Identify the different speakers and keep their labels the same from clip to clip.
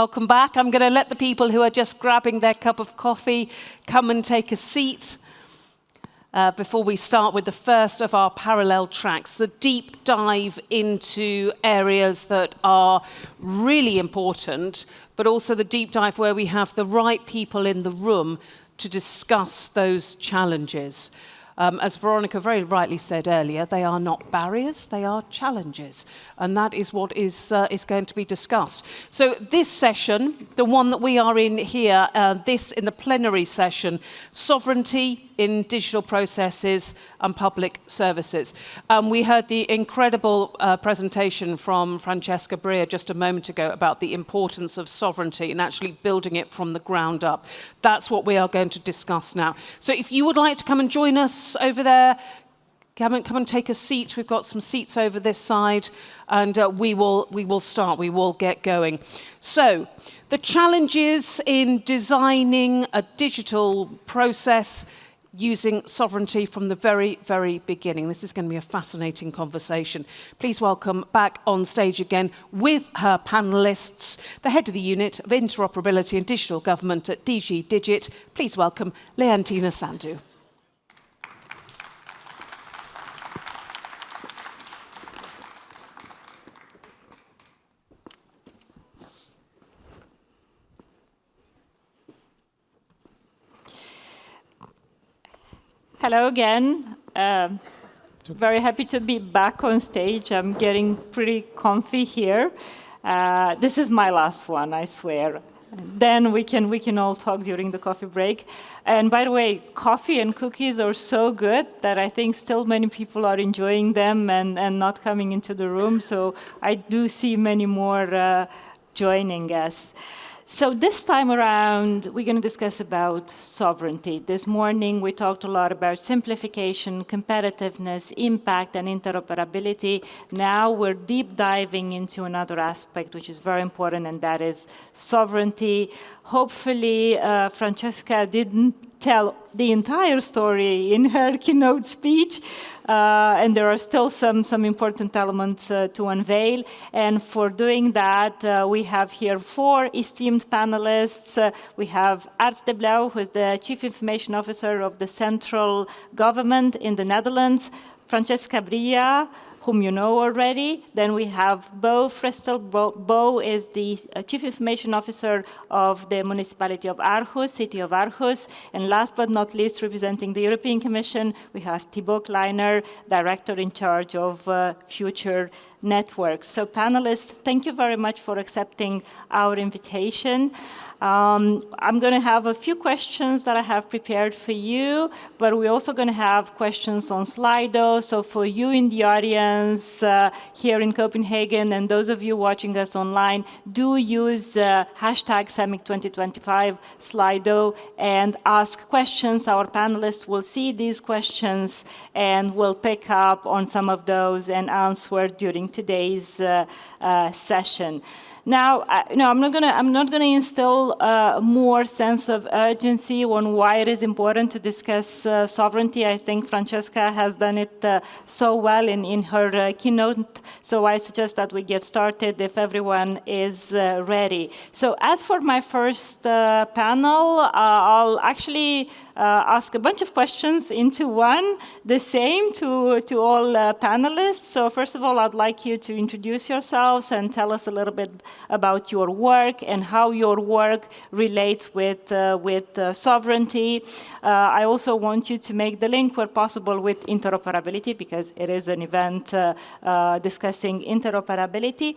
Speaker 1: welcome back. I'm going to let the people who are just grabbing their cup of coffee come and take a seat before we start with the first of our parallel tracks, the deep dive into areas that are really important, but also the deep dive where we have the right people in the room to discuss those challenges. As Veronica very rightly said earlier, they are not barriers, they are challenges. And that is what is going to be discussed. So this session, the one that we are in here, in the plenary session, sovereignty in digital processes and public services. We heard the incredible presentation from Francesca Bria just a moment ago about the importance of sovereignty and actually building it from the ground up. That's what we are going to discuss now. So if you would like to come and join us over there, come and take a seat. We've got some seats over this side, and we will start. We will get going. So the challenges in designing a digital process using sovereignty from the very, very beginning. This is going to be a fascinating conversation. Please welcome back on stage again with her panelists, the head of the unit of Interoperability and Digital Government at DG Digit. Please welcome Leontina Sandu.
Speaker 2: Hello again. Very happy to be back on stage. I'm getting pretty comfy here. This is my last one, I swear. Then we can all talk during the coffee break. And by the way, coffee and cookies are so good that I think still many people are enjoying them and not coming into the room. So I do see many more joining us. So this time around, we're going to discuss about sovereignty. This morning, we talked a lot about simplification, competitiveness, impact, and interoperability. Now we're deep diving into another aspect, which is very important, and that is sovereignty. Hopefully, Francesca didn't tell the entire story in her keynote speech, and there are still some important elements to unveil. And for doing that, we have here 4 esteemed panelists. We have Art de Blaauw, who is the Chief Information Officer of the Central Government in the Netherlands, Francesca Bria, whom you know already. Then we have Fristed. Bo is the Chief Information Officer of the Municipality of Aarhus, City of Aarhus. And last but not least, representing the European Commission, we have Thibaut Kleiner, Director in charge of future networks. So panelists, thank you very much for accepting our invitation. I'm going to have a few questions that I have prepared for you, but we're also going to have questions on Slido. So for you in the audience here in Copenhagen and those of you watching us online, do use hashtag SEMIC 2025 Slido and ask questions. Our panelists will see these questions and will pick up on some of those and answer during today's session. Now, I'm not going to instill more sense of urgency on why it is important to discuss sovereignty. I think Francesca has done it so well in her keynote. So I suggest that we get started if everyone is ready. So as for my first panel, I'll actually ask a bunch of questions into one, the same to all panelists. So first of all, I'd like you to introduce yourselves and tell us a little bit about your work and how your work relates with sovereignty. I also want you to make the link where possible with interoperability, because it is an event discussing interoperability.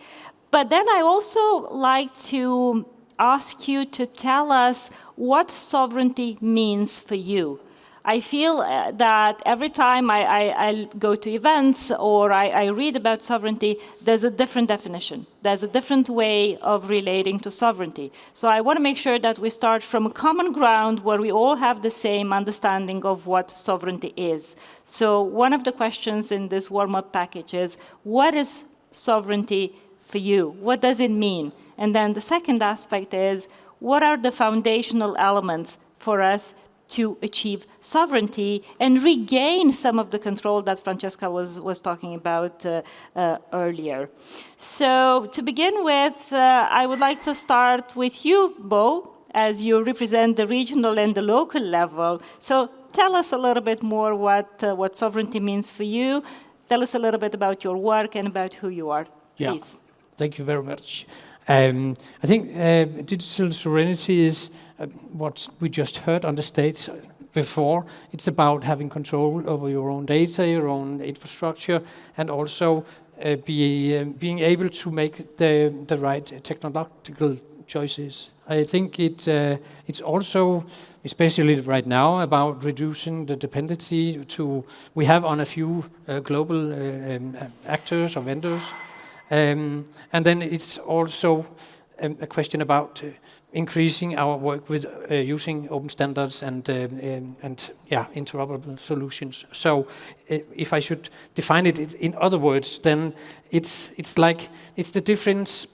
Speaker 2: But then I also like to ask you to tell us what sovereignty means for you. I feel that every time I go to events or I read about sovereignty, there's a different definition. There's a different way of relating to sovereignty. So I want to make sure that we start from a common ground where we all have the same understanding of what sovereignty is. So one of the questions in this warm-up package is, what is sovereignty for you? What does it mean? And then the second aspect is, what are the foundational elements for us to achieve sovereignty and regain some of the control that Francesca was talking about earlier. So to begin with, I would like to start with you, Bo, as you represent the regional and the local level. So tell us a little bit more what sovereignty means for you. Tell us a little bit about your work and about who you are, please.
Speaker 3: Yeah. Thank you very much. I think digital sovereignty is what we just heard on the stage before. It's about having control over your own data, your own infrastructure, and also being able to make the right technological choices. I think it's also, especially right now, about reducing the dependency we have on a few global actors or vendors. And then it's also a question about increasing our work with using open standards and interoperable solutions. So if I should define it in other words, then it's the difference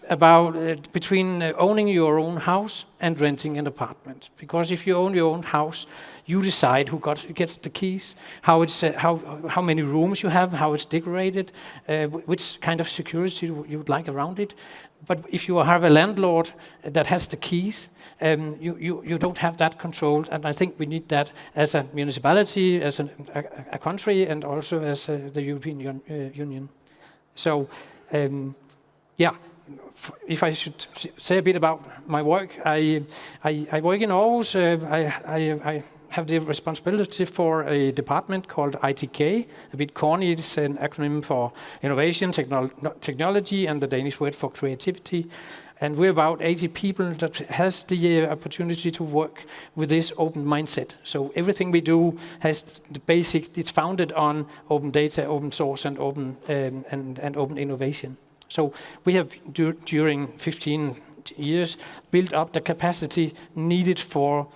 Speaker 3: between owning your own house and renting an apartment. Because if you own your own house, you decide who gets the keys, how many rooms you have, how it's decorated, which kind of security you would like around it. But if you have a landlord that has the keys, you don't have that control. And I think we need that as a municipality, as a country, and also as the European Union. So, if I should say a bit about my work, I work in Aarhus. I have the responsibility for a department called ITK. A bit corny, it's an acronym for innovation, technology, and the Danish word for creativity. And we're about 80 people that has the opportunity to work with this open mindset. So everything we do has the basic, it's founded on open data, open source, and open innovation. So we have, during 15 years, built up the capacity needed for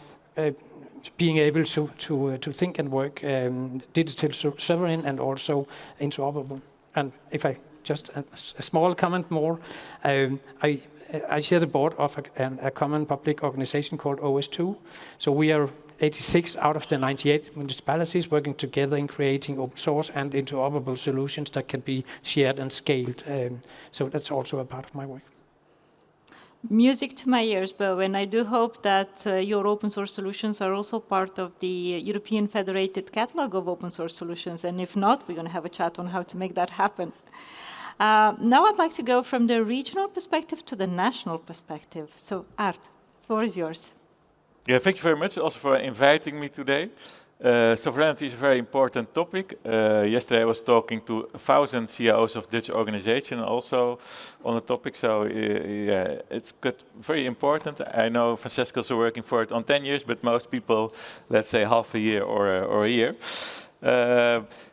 Speaker 3: being able to think and work digital sovereign and also interoperable. And if I just a small comment more, I share the board of a common public organization called OS2. So we are 86 out of the 98 municipalities working together in creating open source and interoperable solutions that can be shared and scaled. So that's also a part of my work.
Speaker 2: Music to my ears, Bo, and I do hope that your open source solutions are also part of the European Federated Catalog of Open Source Solutions, and if not, we're going to have a chat on how to make that happen. Now I'd like to go from the regional perspective to the national perspective. So Art, the floor is yours.
Speaker 4: Yeah, thank you very much also for inviting me today. Sovereignty is a very important topic. Yesterday I was talking to 1,000 CIOs of Dutch organizations also on the topic, so yeah, it's very important. I know Francesca is working for it on 10 years, but most people, let's say half a year or a year.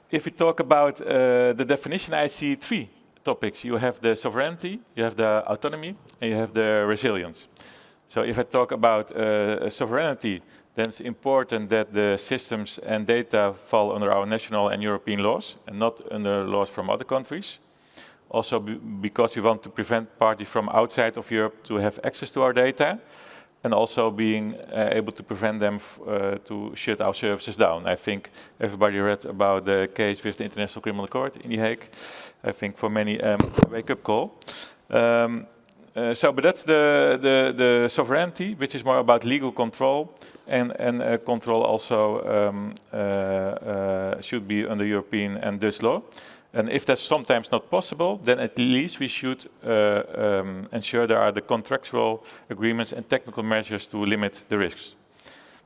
Speaker 4: If we talk about the definition, I see three topics. You have the sovereignty, you have the autonomy, and you have the resilience. So if I talk about sovereignty, then it's important that the systems and data fall under our national and European laws and not under laws from other countries. Also because we want to prevent parties from outside of Europe to have access to our data, and also being able to prevent them to shut our services down. I think everybody read about the case with the International Criminal Court in The Hague. I think for many a wake-up call. But that's the sovereignty, which is more about legal control, and control also should be under European and Dutch law. And if that's sometimes not possible, then at least we should ensure there are the contractual agreements and technical measures to limit the risks.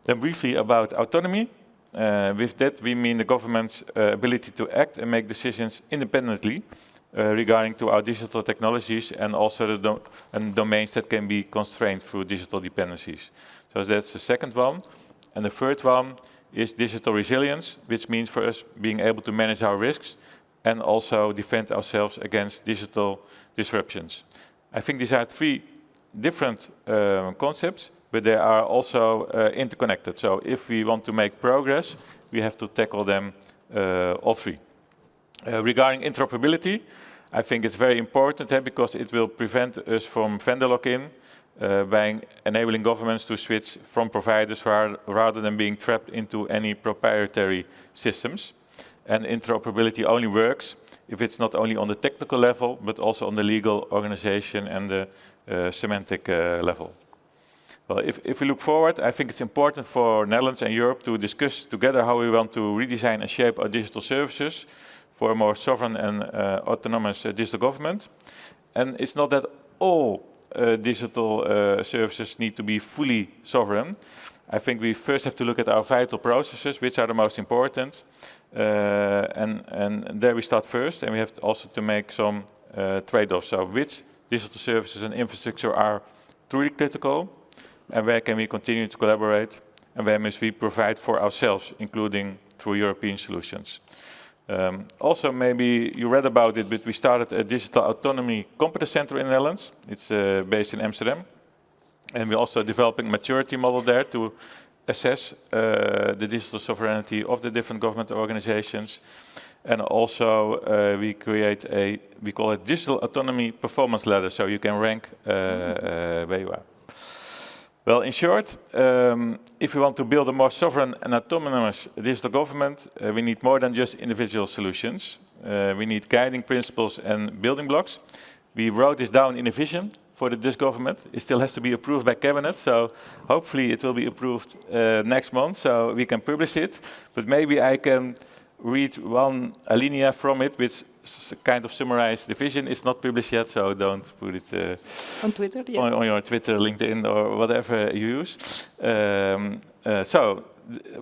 Speaker 4: Then briefly about autonomy. With that we mean the government's ability to act and make decisions independently regarding to our digital technologies and also the domains that can be constrained through digital dependencies. So that's the second one. And the third one is digital resilience, which means for us being able to manage our risks and also defend ourselves against digital disruptions. I think these are three different concepts, but they are also interconnected. So if we want to make progress, we have to tackle them all three. Regarding interoperability, I think it's very important because it will prevent us from vendor lock-in by enabling governments to switch from providers rather than being trapped into any proprietary systems. And interoperability only works if it's not only on the technical level, but also on the legal organization and the semantic level. Well, if we look forward, I think it's important for Netherlands and Europe to discuss together how we want to redesign and shape our digital services for a more sovereign and autonomous digital government. And it's not that all digital services need to be fully sovereign. I think we first have to look at our vital processes, which are the most important. And there we start first, and we have also to make some trade-offs. So which digital services and infrastructure are truly critical, and where can we continue to collaborate, and where must we provide for ourselves, including through European solutions. Also, maybe you read about it, but we started a Digital Autonomy Competence Center in the Netherlands. It's based in Amsterdam. And we're also developing a maturity model there to assess the digital sovereignty of the different government organizations. And also we create we call it Digital Autonomy Performance Ladder, so you can rank where you are. Well, in short, if we want to build a more sovereign and autonomous digital government, we need more than just individual solutions. We need guiding principles and building blocks. We wrote this down in a vision for the Dutch government. It still has to be approved by cabinet, so hopefully it will be approved next month, so we can publish it. But maybe I can read one alinea from it, which kind of summarize the vision. It's not published yet, so don't put it
Speaker 2: on Twitter,
Speaker 4: on your Twitter, LinkedIn, or whatever you use. So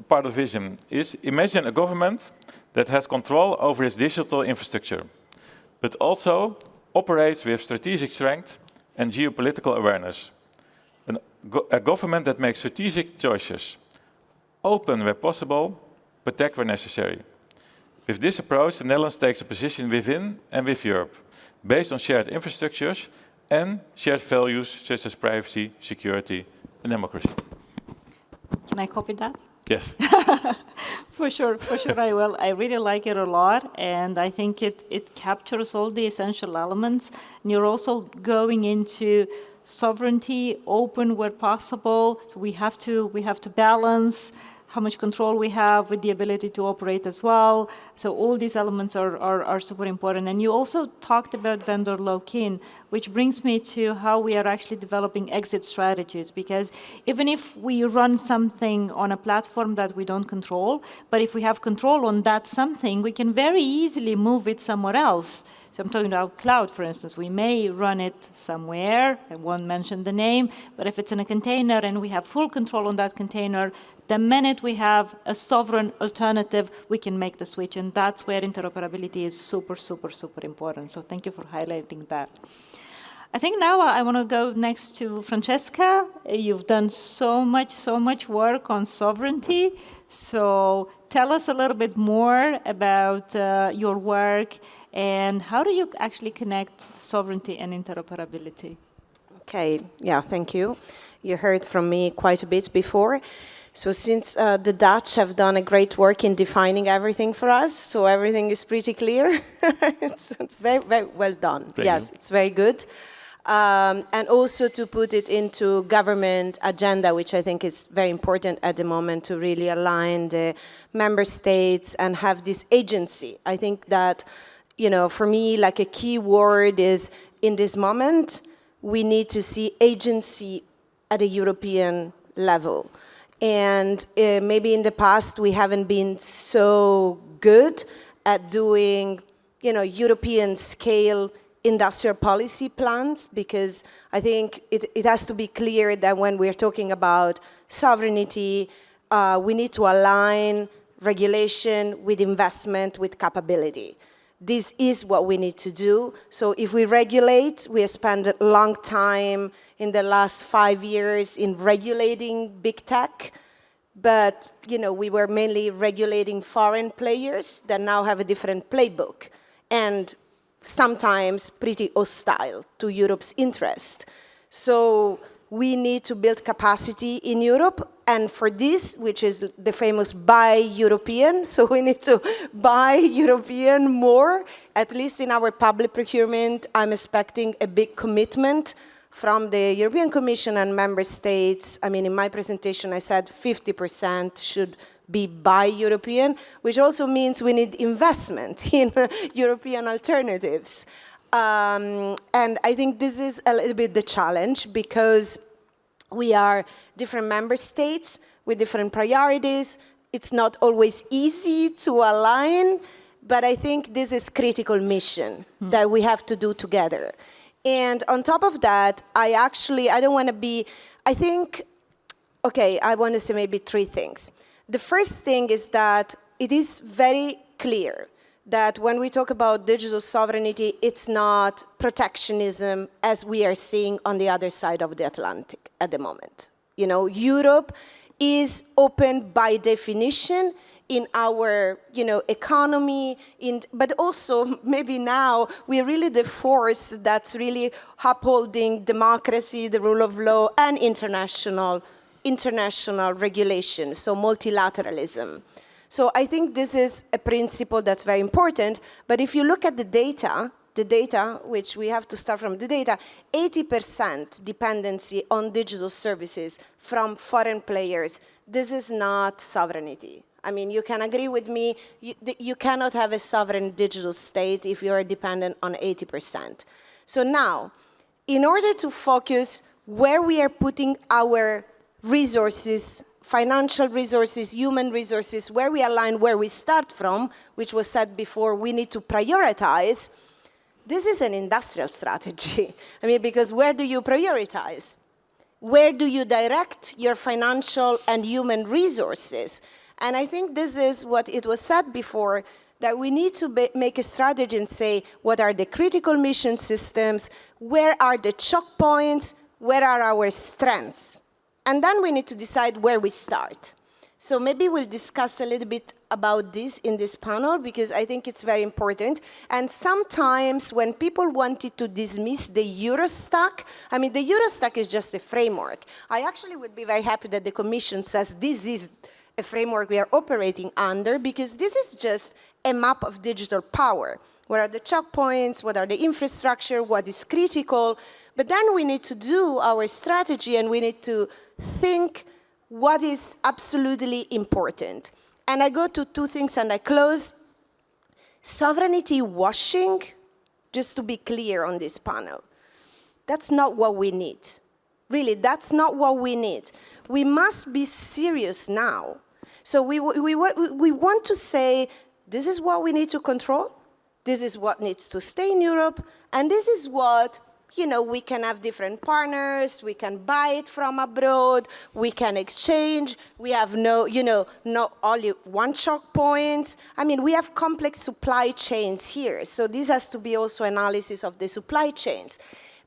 Speaker 4: part of the vision is imagine a government that has control over its digital infrastructure, but also operates with strategic strength and geopolitical awareness. A government that makes strategic choices, open where possible, protect where necessary. With this approach, the Netherlands takes a position within and with Europe, based on shared infrastructures and shared values such as privacy, security, and democracy.
Speaker 2: Can I copy that?
Speaker 4: Yes.
Speaker 2: For sure I will. I really like it a lot, and I think it captures all the essential elements. And you're also going into sovereignty, open where possible. So we have to balance how much control we have with the ability to operate as well. So all these elements are super important. And you also talked about vendor lock-in, which brings me to how we are actually developing exit strategies. Because even if we run something on a platform that we don't control, but if we have control on that something, we can very easily move it somewhere else. So I'm talking about cloud, for instance. We may run it somewhere, I won't mention the name, but if it's in a container and we have full control on that container, the minute we have a sovereign alternative, we can make the switch, and that's where interoperability is super, super, super important. So thank you for highlighting that. I think now I want to go next to Francesca. You've done so much work on sovereignty. So tell us a little bit more about your work and how do you actually connect sovereignty and interoperability?
Speaker 5: Okay, yeah, thank you. You heard from me quite a bit before. So since the Dutch have done a great work in defining everything for us, so everything is pretty clear. it's very, very well done. Yes, it's very good. And also to put it into government agenda, which I think is very important at the moment to really align the member states and have this agency. I think that, you know, for me, like a key word is in this moment, we need to see agency at a European level. And maybe in the past, we haven't been so good at doing, you know, European scale industrial policy plans, because I think it has to be clear that when we're talking about sovereignty, we need to align regulation with investment, with capability. This is what we need to do. So if we regulate, we have spent a long time in the last 5 years in regulating big tech, but you know, we were mainly regulating foreign players that now have a different playbook and sometimes pretty hostile to Europe's interest. So we need to build capacity in Europe, and for this, which is the famous buy European, so we need to buy European more, at least in our public procurement. I'm expecting a big commitment from the European Commission and member states. I mean, in my presentation, I said 50% should be by European, which also means we need investment in European alternatives. And I think this is a little bit the challenge, because we are different member states with different priorities. It's not always easy to align, but I think this is critical mission that we have to do together. And on top of that, I don't want to be, I want to say maybe three things. The first thing is that it is very clear that when we talk about digital sovereignty, it's not protectionism as we are seeing on the other side of the Atlantic at the moment. You know, Europe is open by definition in our, economy, but also maybe now we're really the force that's really upholding democracy, the rule of law, and international regulation, so multilateralism. So I think this is a principle that's very important, but if you look at the data, which we have to start from the data, 80% dependency on digital services from foreign players. This is not sovereignty. I mean, you can agree with me, you cannot have a sovereign digital state if you are dependent on 80%. So now, in order to focus where we are putting our resources, financial resources, human resources, where we align where we start from, which was said before, we need to prioritize. This is an industrial strategy. I mean, because where do you prioritize? Where do you direct your financial and human resources? And I think this is what it was said before, that we need to make a strategy and say, what are the critical mission systems? Where are the choke points? Where are our strengths? And then we need to decide where we start. So maybe we'll discuss a little bit about this in this panel, because I think it's very important. And sometimes when people wanted to dismiss the Eurostack, I mean, the Eurostack is just a framework. I actually would be very happy that the Commission says this is a framework we are operating under, because this is just a map of digital power. Where are the choke points? What are the infrastructure? What is critical? But then we need to do our strategy, and we need to think what is absolutely important. And I go to two things and I close. Sovereignty washing, just to be clear on this panel, that's not what we need. Really, that's not what we need. We must be serious now. So we want to say, this is what we need to control, this is what needs to stay in Europe, and this is what, we can have different partners, we can buy it from abroad, we can exchange, we have not only one choke points. I mean, we have complex supply chains here, so this has to be also analysis of the supply chains.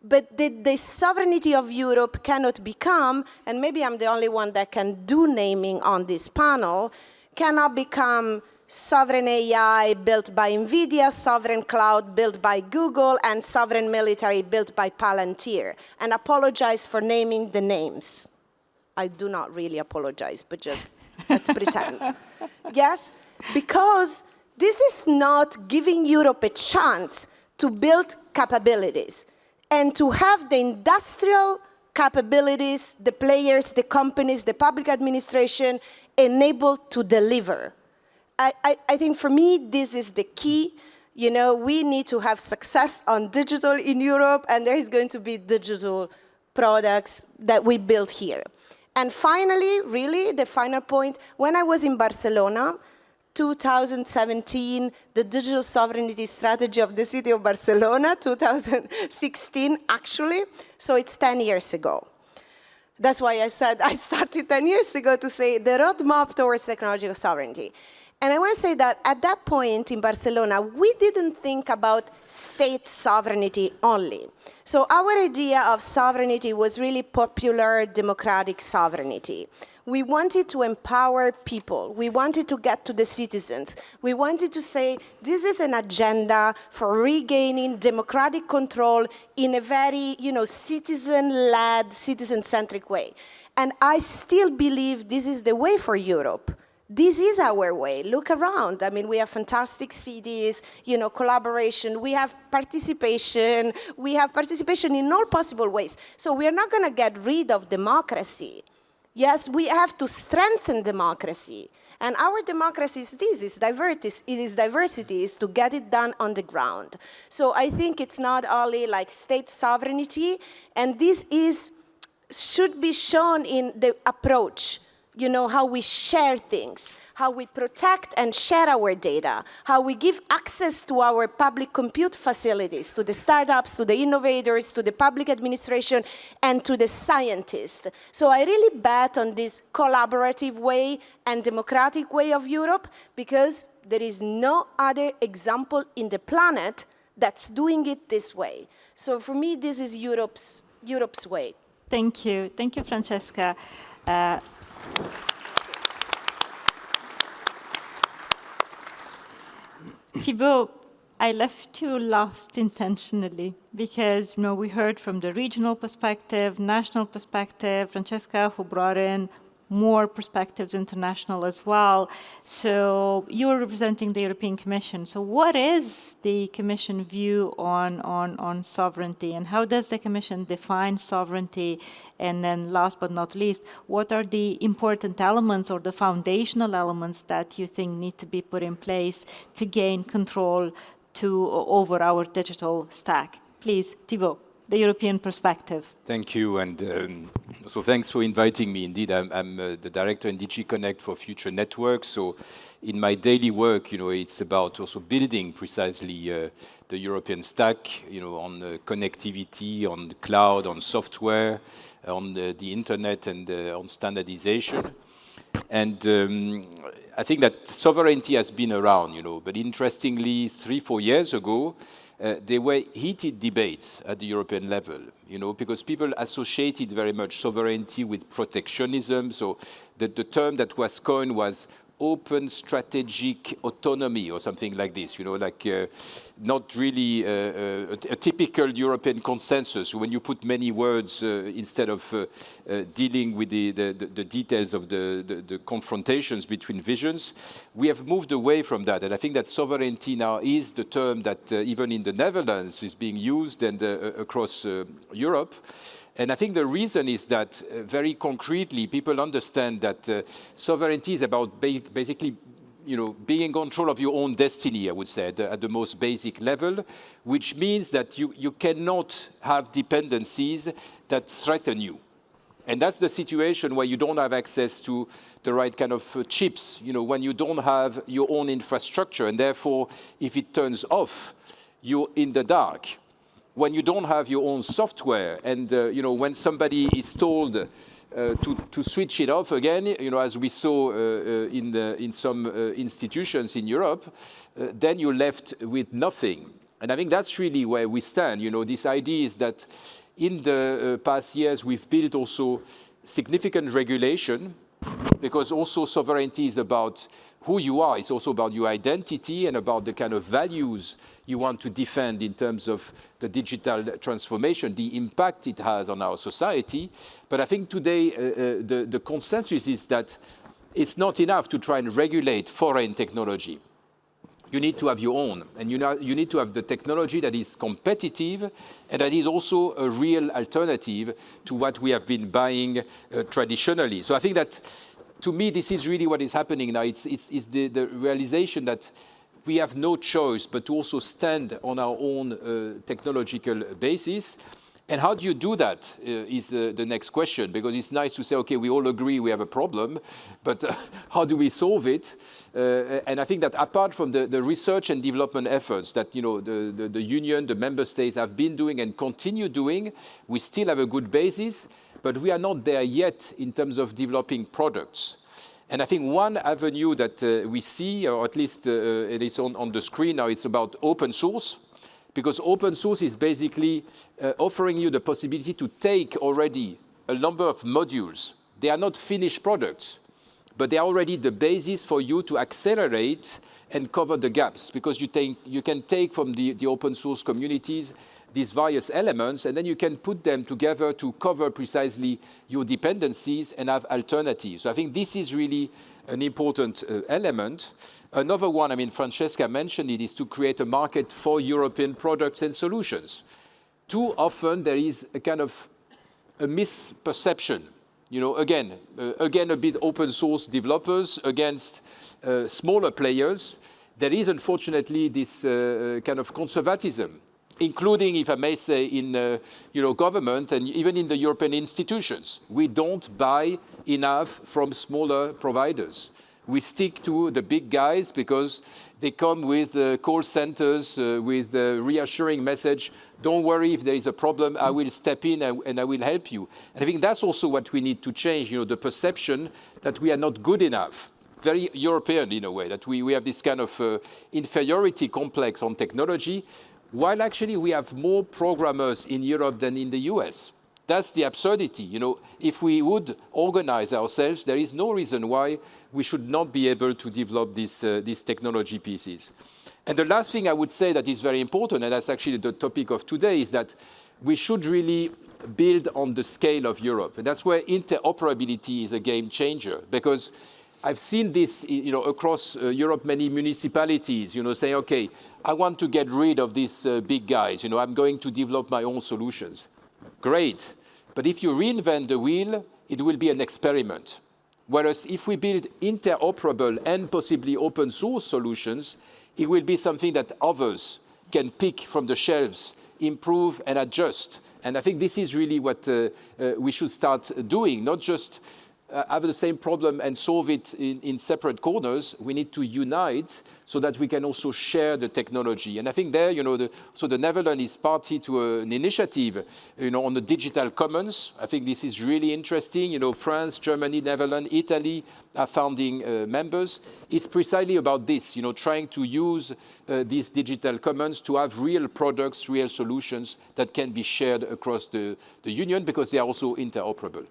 Speaker 5: But the sovereignty of Europe cannot become, and maybe I'm the only one that can do naming on this panel, cannot become sovereign AI built by NVIDIA, sovereign cloud built by Google, and sovereign military built by Palantir. And apologize for naming the names. I do not really apologize, but just let's pretend. Yes? Because this is not giving Europe a chance to build capabilities and to have the industrial capabilities, the players, the companies, the public administration enabled to deliver. I think for me, this is the key. We need to have success on digital in Europe, and there is going to be digital products that we build here. And finally, really, the final point, when I was in Barcelona, 2017, the digital sovereignty strategy of the city of Barcelona, 2016, actually, so it's 10 years ago. That's why I said I started 10 years ago to say the roadmap towards technological sovereignty. And I want to say that at that point in Barcelona, we didn't think about state sovereignty only. So our idea of sovereignty was really popular democratic sovereignty. We wanted to empower people. We wanted to get to the citizens. We wanted to say, this is an agenda for regaining democratic control in a very, citizen-led, citizen-centric way. And I still believe this is the way for Europe, This is our way. Look around. I mean, we have fantastic cities, collaboration. We have participation. We have participation in all possible ways. So we are not going to get rid of democracy. Yes, we have to strengthen democracy. And our democracy is this, diversity, is to get it done on the ground. So I think it's not only like state sovereignty, and this should be shown in the approach. How we share things, how we protect and share our data, how we give access to our public compute facilities, to the startups, to the innovators, to the public administration, and to the scientists. So I really bet on this collaborative way and democratic way of Europe, because there is no other example in the planet that's doing it this way. So for me, this is Europe's way.
Speaker 2: Thank you. Thank you, Francesca. Thibaut, I left you last intentionally because we heard from the regional perspective, national perspective, Francesca, who brought in more perspectives international as well. So you're representing the European Commission. So what is the Commission view on sovereignty, and how does the Commission define sovereignty? And then last but not least, what are the important elements or the foundational elements that you think need to be put in place to gain control over our digital stack? Please, Thibaut, the European perspective.
Speaker 6: Thank you, and so thanks for inviting me. Indeed, I'm the director in DigiConnect for Future Networks. So in my daily work, it's about also building precisely the European stack, on connectivity, on the cloud, on software, on the internet, and on standardization. And I think that sovereignty has been around, but interestingly, 3-4 years ago, there were heated debates at the European level, because people associated very much sovereignty with protectionism. So the term that was coined was open strategic autonomy or something like this, not really a typical European consensus. When you put many words instead of dealing with the details of the confrontations between visions, we have moved away from that. And I think that sovereignty now is the term that even in the Netherlands is being used and across Europe. And I think the reason is that very concretely, people understand that sovereignty is about basically, being in control of your own destiny, I would say, at the most basic level, which means that you cannot have dependencies that threaten you. And that's the situation where you don't have access to the right kind of chips, when you don't have your own infrastructure, and therefore, if it turns off, you're in the dark. When you don't have your own software, and when somebody is told to switch it off again, as we saw in some institutions in Europe, then you're left with nothing. And I think that's really where we stand. This idea is that in the past years we've built also significant regulation, because also sovereignty is about who you are. It's also about your identity and about the kind of values you want to defend in terms of the digital transformation, the impact it has on our society. But I think today the consensus is that it's not enough to try and regulate foreign technology. You need to have your own, and you need to have the technology that is competitive and that is also a real alternative to what we have been buying traditionally. So I think that, to me, this is really what is happening now. It's the realization that we have no choice but to also stand on our own technological basis. And how do you do that is the next question, because it's nice to say, okay, we all agree we have a problem, but how do we solve it? And I think that apart from the research and development efforts that the Union, the member states have been doing and continue doing, we still have a good basis, but we are not there yet in terms of developing products. And I think one avenue that we see, or at least it is on the screen now, it's about open source. Because open source is basically offering you the possibility to take already a number of modules. They are not finished products, but they are already the basis for you to accelerate and cover the gaps. Because you can take from the open source communities these various elements, and then you can put them together to cover precisely your dependencies and have alternatives. So I think this is really an important element. Another one, I mean, Francesca mentioned it, is to create a market for European products and solutions. Too often there is a kind of a misperception. You know, again, a bit open source developers against smaller players. There is unfortunately this kind of conservatism, including, if I may say, in government and even in the European institutions. We don't buy enough from smaller providers. We stick to the big guys because they come with call centers, with a reassuring message. Don't worry, if there is a problem, I will step in and I will help you. And I think that's also what we need to change, the perception that we are not good enough. Very European in a way, that we have this kind of inferiority complex on technology, while actually we have more programmers in Europe than in the US. That's the absurdity. If we would organize ourselves, there is no reason why we should not be able to develop these technology pieces. And the last thing I would say that is very important, and that's actually the topic of today, is that we should really build on the scale of Europe. And that's where interoperability is a game changer, because I've seen this, across Europe, many municipalities, saying, okay, I want to get rid of these big guys. I'm going to develop my own solutions. Great. But if you reinvent the wheel, it will be an experiment. Whereas if we build interoperable and possibly open source solutions, it will be something that others can pick from the shelves, improve and adjust. And I think this is really what we should start doing, not just have the same problem and solve it in separate corners. We need to unite so that we can also share the technology. And I think there, so the Netherlands is party to an initiative, on the digital commons. I think this is really interesting. France, Germany, Netherlands, Italy are founding members. It's precisely about this, trying to use these digital commons to have real products, real solutions that can be shared across the union, because they are also interoperable.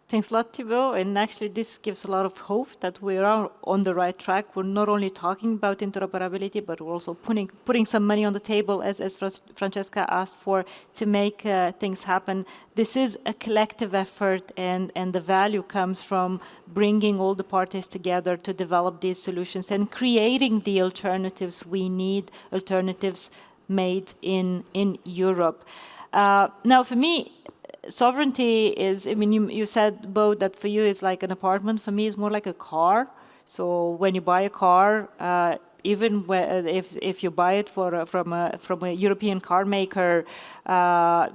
Speaker 2: Thanks a lot, Thibaut. And actually, this gives a lot of hope that we are on the right track. We're not only talking about interoperability, but we're also putting some money on the table, as Francesca asked for, to make things happen. This is a collective effort, and the value comes from bringing all the parties together to develop these solutions and creating the alternatives we need, alternatives made in Europe. Now, for me, sovereignty is, you said, Bo, that for you it's like an apartment. For me, it's more like a car. So when you buy a car, even if you buy it from a European car maker,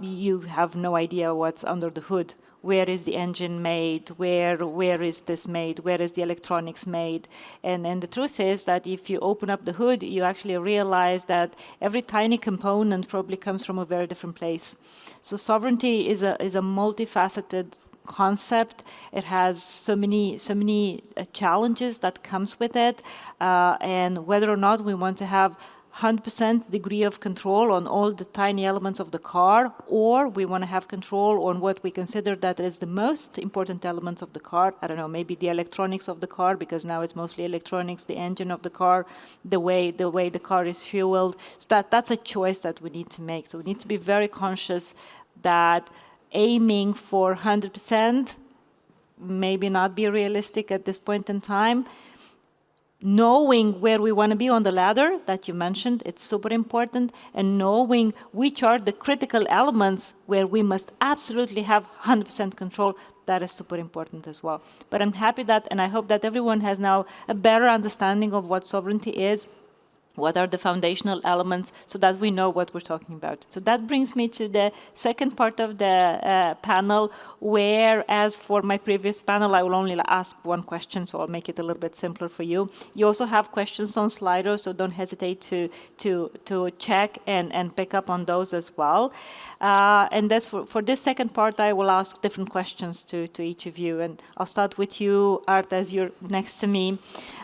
Speaker 2: you have no idea what's under the hood. Where is the engine made? Where is this made? Where is the electronics made? And the truth is that if you open up the hood, you actually realize that every tiny component probably comes from a very different place. So sovereignty is a multifaceted concept. It has so many challenges that comes with it, and whether or not we want to have 100% degree of control on all the tiny elements of the car, or we want to have control on what we consider that is the most important elements of the car. I don't know, maybe the electronics of the car, because now it's mostly electronics, the engine of the car, the way the car is fueled. So that's a choice that we need to make. So we need to be very conscious that aiming for 100% maybe not be realistic at this point in time. Knowing where we want to be on the ladder that you mentioned, it's super important, and knowing which are the critical elements where we must absolutely have 100% control, that is super important as well. But I'm happy that, and I hope that everyone has now a better understanding of what sovereignty is, what are the foundational elements, so that we know what we're talking about. So that brings me to the second part of the panel, where, as for my previous panel, I will only ask one question, so I'll make it a little bit simpler for you. You also have questions on Slido, so don't hesitate to check and pick up on those as well. And that's for this second part, I will ask different questions to each of you. And I'll start with you, Art, as you're next to me.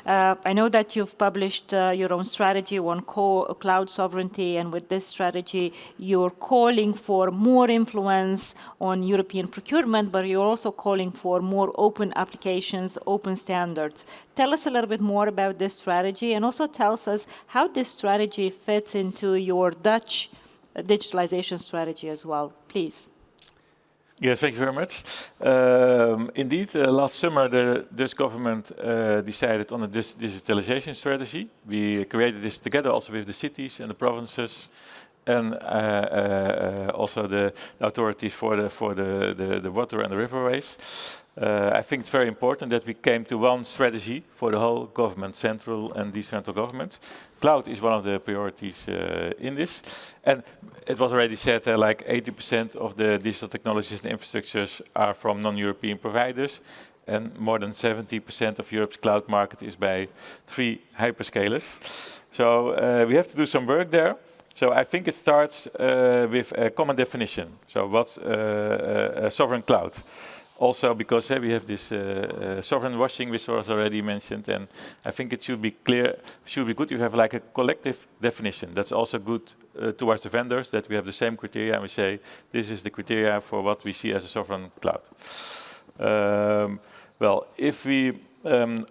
Speaker 2: I know that you've published your own strategy on cloud sovereignty, and with this strategy, you're calling for more influence on European procurement, but you're also calling for more open applications, open standards. Tell us a little bit more about this strategy, and also tell us how this strategy fits into your Dutch digitalization strategy as well, please.
Speaker 4: Yes, thank you very much. Indeed, last summer the Dutch government decided on a digitalization strategy. We created this together also with the cities and the provinces, and also the authorities for the water and the riverways. I think it's very important that we came to one strategy for the whole government, central and decentral government. Cloud is one of the priorities in this. And it was already said like 80% of the digital technologies and infrastructures are from non-European providers. And more than 70% of Europe's cloud market is by 3 hyperscalers. So we have to do some work there. So I think it starts with a common definition. So what's a sovereign cloud? Also because we have this sovereign washing, which was already mentioned, and I think it should be clear, should be good if you have like a collective definition. That's also good towards the vendors, that we have the same criteria and we say, this is the criteria for what we see as a sovereign cloud. Well, if we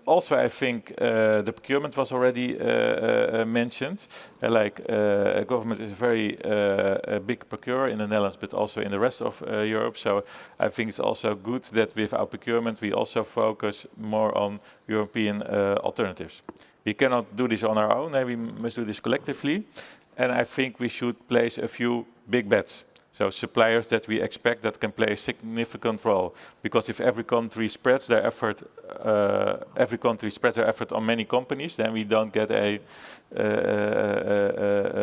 Speaker 4: also, I think the procurement was already mentioned. Government is a very big procurer in the Netherlands, but also in the rest of Europe. So I think it's also good that with our procurement, we also focus more on European alternatives. We cannot do this on our own, we must do this collectively. And I think we should place a few big bets. So suppliers that we expect that can play a significant role, because if every country spreads their effort, on many companies, then we don't get a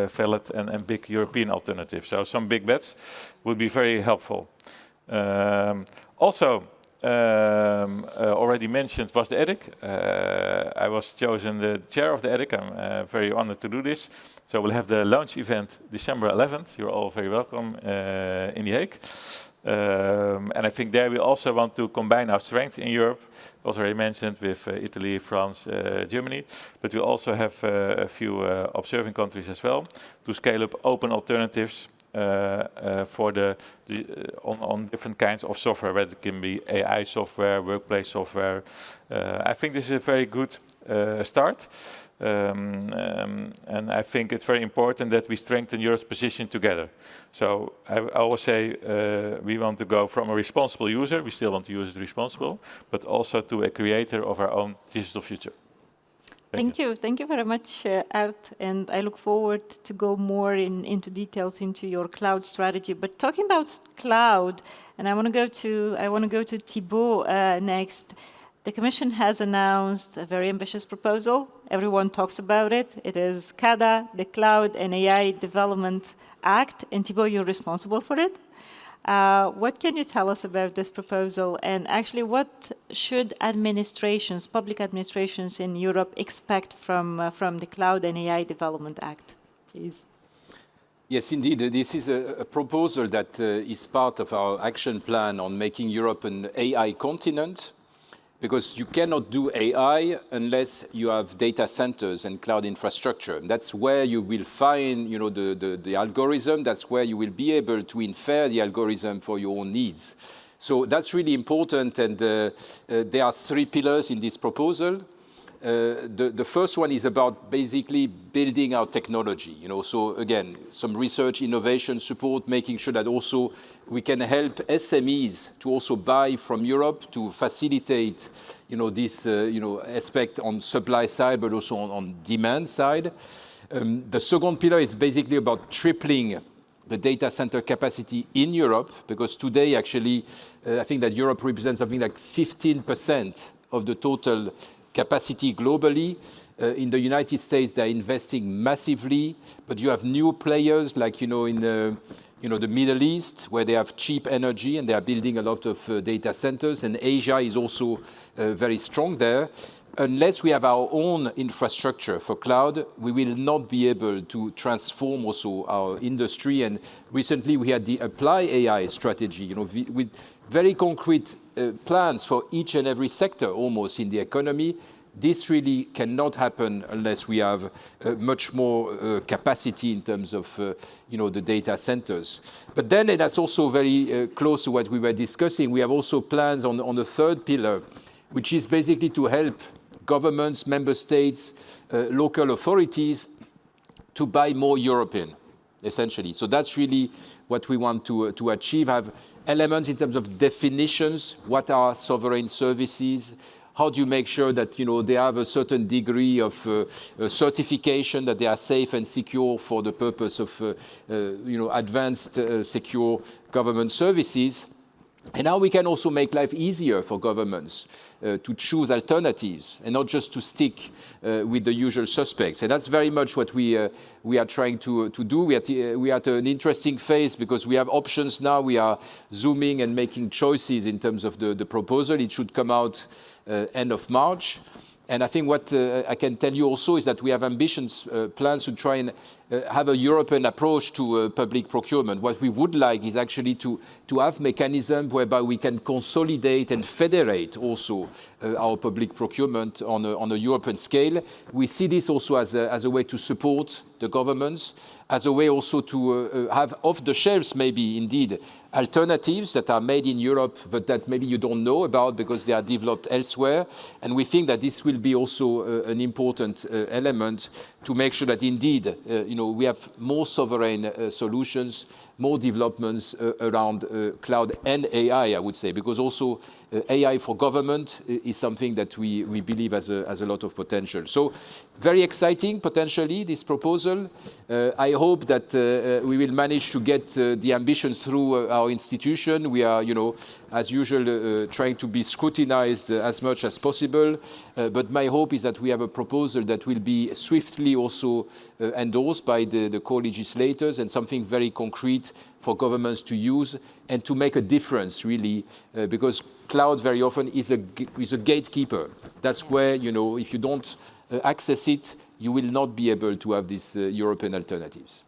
Speaker 4: valid and big European alternative. So some big bets would be very helpful. Already mentioned was the EDIC. I was chosen the chair of the EDIC. I'm very honored to do this. So we'll have the launch event December 11th. You're all very welcome in The Hague. And I think there we also want to combine our strengths in Europe. Was already mentioned with Italy, France, Germany. But we also have a few observing countries as well to scale up open alternatives for on different kinds of software, whether it can be AI software, workplace software. I think this is a very good start. And I think it's very important that we strengthen Europe's position together. So I always say we want to go from a responsible user, we still want to use it responsible, but also to a creator of our own digital future. Thank you very much, Art, and I look forward to go more into details into your cloud strategy. But talking about cloud, and I want to go to Thibaut next. The Commission has announced a very ambitious proposal. Everyone talks about it. It is CADA, the Cloud and AI Development Act, and Thibaut, you're responsible for it. What can you tell us about this proposal, and actually what should administrations, public administrations in Europe expect from the Cloud and AI Development Act, please?
Speaker 6: Yes, indeed. This is a proposal that is part of our action plan on making Europe an AI continent, because you cannot do AI unless you have data centers and cloud infrastructure. That's where you will find, the algorithm. That's where you will be able to infer the algorithm for your own needs. So that's really important, and there are 3 pillars in this proposal. The first one is about basically building our technology. So again, some research, innovation support, making sure that also we can help SMEs to also buy from Europe to facilitate, this, aspect on supply side, but also on demand side. The second pillar is basically about tripling the data center capacity in Europe, because today, actually, I think that Europe represents something like 15% of the total capacity globally. In the United States, they're investing massively, but you have new players like, in the Middle East, where they have cheap energy and they are building a lot of data centers, and Asia is also very strong there. Unless we have our own infrastructure for cloud, we will not be able to transform also our industry. And recently we had the Apply AI strategy, with very concrete plans for each and every sector almost in the economy. This really cannot happen unless we have much more capacity in terms of the data centers. But then, and that's also very close to what we were discussing, we have also plans on the third pillar, which is basically to help governments, member states, local authorities to buy more European. essentially. So that's really what we want to achieve, have elements in terms of definitions, what are sovereign services, how do you make sure that they have a certain degree of certification that they are safe and secure for the purpose of advanced secure government services. And how we can also make life easier for governments to choose alternatives and not just to stick with the usual suspects. And that's very much what we are trying to do. We are at an interesting phase because we have options now. We are zooming and making choices in terms of the proposal. It should come out end of March. And I think what I can tell you also is that we have ambitions, plans to try and have a European approach to public procurement. What we would like is actually to have mechanisms whereby we can consolidate and federate also our public procurement on a European scale. We see this also as a way to support the governments, as a way also to have off the shelves maybe indeed alternatives that are made in Europe but that maybe you don't know about because they are developed elsewhere. And we think that this will be also an important element to make sure that indeed we have more sovereign solutions, more developments around cloud and AI, I would say, because also AI for government is something that we believe has a lot of potential. So very exciting, potentially, this proposal. I hope that we will manage to get the ambitions through our institution. We are, as usual, trying to be scrutinized as much as possible. But my hope is that we have a proposal that will be swiftly also endorsed by the co-legislators and something very concrete for governments to use and to make a difference, really, because cloud very often is a gatekeeper. That's where, if you don't access it, you will not be able to have these European alternatives.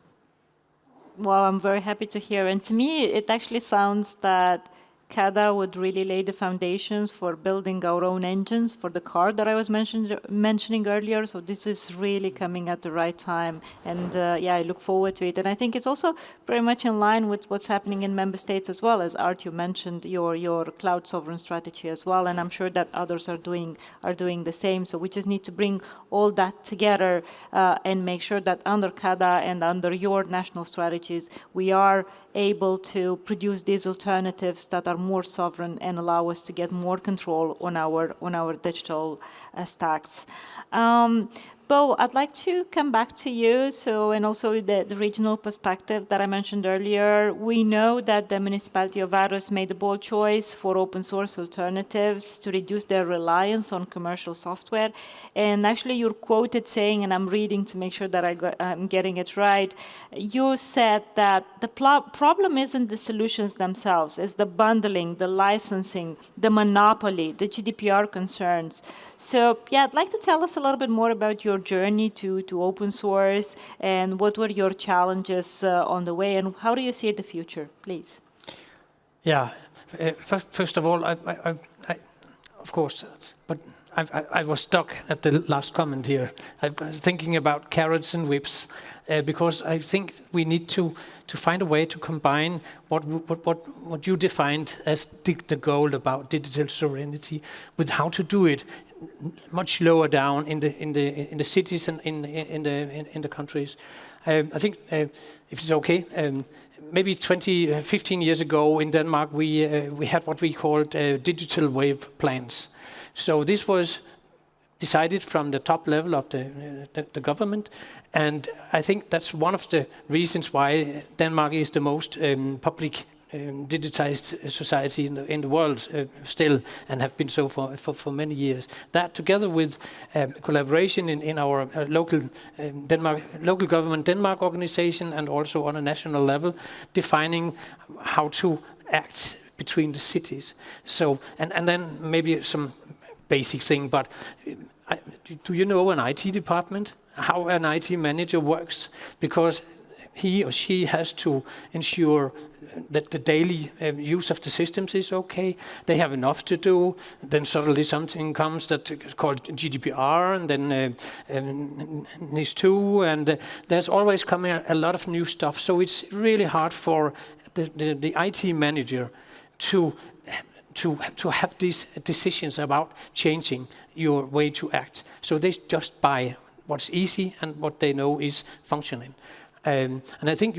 Speaker 2: Well, I'm very happy to hear. And to me, it actually sounds that CADA would really lay the foundations for building our own engines for the car that I was mentioning earlier. So this is really coming at the right time. And I look forward to it. And I think it's also very much in line with what's happening in member states as well. As Art, you mentioned your cloud sovereign strategy as well. And I'm sure that others are doing the same. So we just need to bring all that together and make sure that under CADA and under your national strategies, we are able to produce these alternatives that are more sovereign and allow us to get more control on our digital stacks. Bo, I'd like to come back to you. And also the regional perspective that I mentioned earlier. We know that the Municipality of Aarhus made a bold choice for open source alternatives to reduce their reliance on commercial software. And actually, you're quoted saying, and I'm reading to make sure that I'm getting it right. You said that the problem isn't the solutions themselves; it's the bundling, the licensing, the monopoly, the GDPR concerns. So, I'd like to tell us a little bit more about your journey to open source and what were your challenges on the way and how do you see the future, please?
Speaker 3: Yeah, first of all, I of course, but I was stuck at the last comment here. I was thinking about carrots and whips because I think we need to find a way to combine what you defined as the goal about digital sovereignty with how to do it much lower down in the cities and in the countries. I think if it's okay, maybe 15 years ago in Denmark we had what we called digital wave plans. So this was decided from the top level of the government, and I think that's one of the reasons why Denmark is the most public digitized society in the world still, and have been so for many years. That together with collaboration in our local government Denmark organization and also on a national level, defining how to act between the cities. So and then maybe some basic thing, but do you know an IT department? How an IT manager works? Because he or she has to ensure that the daily use of the systems is okay. They have enough to do. Then suddenly something comes that is called GDPR, and then NIS2, and there's always coming a lot of new stuff. So it's really hard for the IT manager to have these decisions about changing your way to act. So they just buy what's easy and what they know is functioning. And I think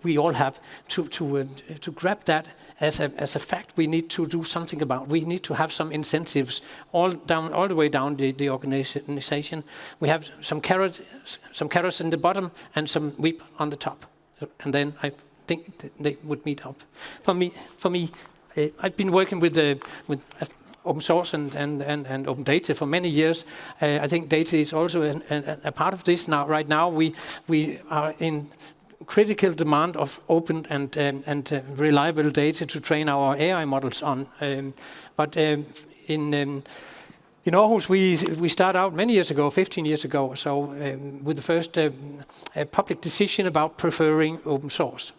Speaker 3: we all have to grab that as a fact. We need to do something about. We need to have some incentives all the way down the organization. We have some carrots in the bottom and some whip on the top, and then I think they would meet up. For me, I've been working with open source and open data for many years. I think data is also a part of this now. Right now, we are in critical demand of open and reliable data to train our AI models on. But in Aarhus, we started out many years ago, 15 years ago, so with the first public decision about preferring open source.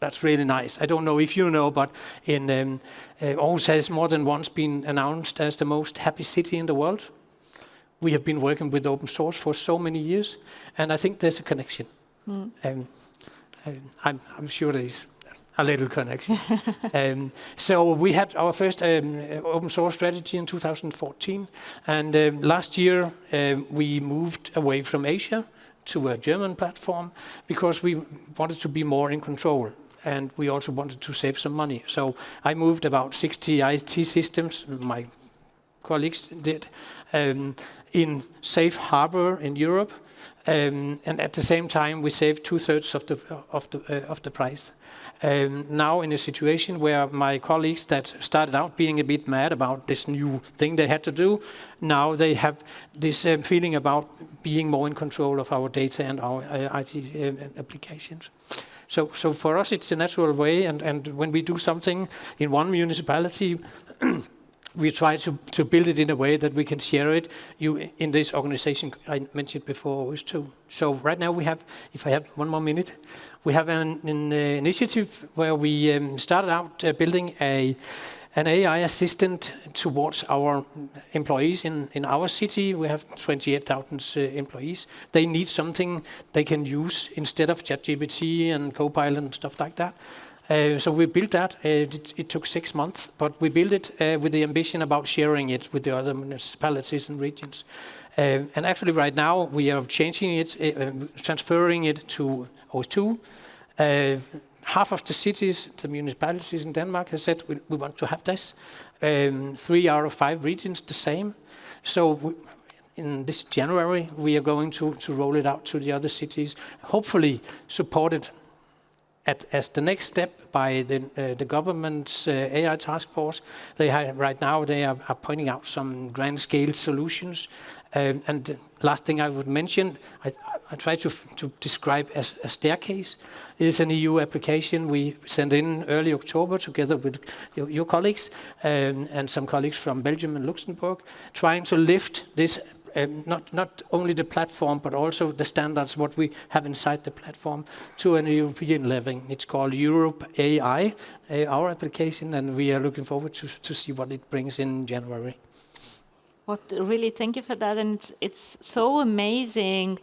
Speaker 3: That's really nice. I don't know if you know, but Aarhus has more than once been announced as the most happy city in the world. We have been working with open source for so many years, and I think there's a connection. I'm sure there is a little connection. So we had our first open source strategy in 2014, and last year we moved away from Asia to a German platform because we wanted to be more in control. And we also wanted to save some money. So I moved about 60 IT systems, my colleagues did, in safe harbor in Europe. And at the same time, we saved 2/3 of the price. Now in a situation where my colleagues that started out being a bit mad about this new thing they had to do, now they have this feeling about being more in control of our data and our IT applications. So for us, it's a natural way, and when we do something in one municipality, we try to build it in a way that we can share it in this organization I mentioned before always too. So right now we have, if I have one more minute, we have an initiative where we started out building an AI assistant towards our employees in our city. We have 28,000 employees. They need something they can use instead of ChatGPT and Copilot and stuff like that. So we built that. It took 6 months, but we built it with the ambition about sharing it with the other municipalities and regions. And actually right now we are changing it, transferring it to OS2. Half of the cities, the municipalities in Denmark have said we want to have this. 3 out of 5 regions the same. So in this January, we are going to roll it out to the other cities, hopefully supported as the next step by the government's AI task force. Right now they are pointing out some grand scale solutions. And the last thing I would mention, I try to describe as a staircase. It is an EU application we sent in early October together with your colleagues and some colleagues from Belgium and Luxembourg, trying to lift this, not only the platform, but also the standards, what we have inside the platform, to an European level. It's called Europe AI, our application, and we are looking forward to see what it brings in January.
Speaker 2: Well, really, thank you for that. And it's so amazing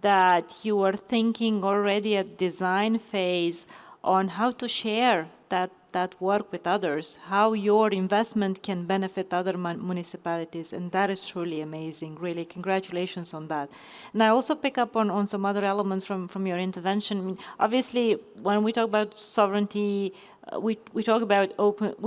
Speaker 2: that you are thinking already at design phase on how to share that work with others, how your investment can benefit other municipalities, and that is truly amazing. Really, congratulations on that. And I also pick up on some other elements from your intervention. I mean, obviously, when we talk about sovereignty, we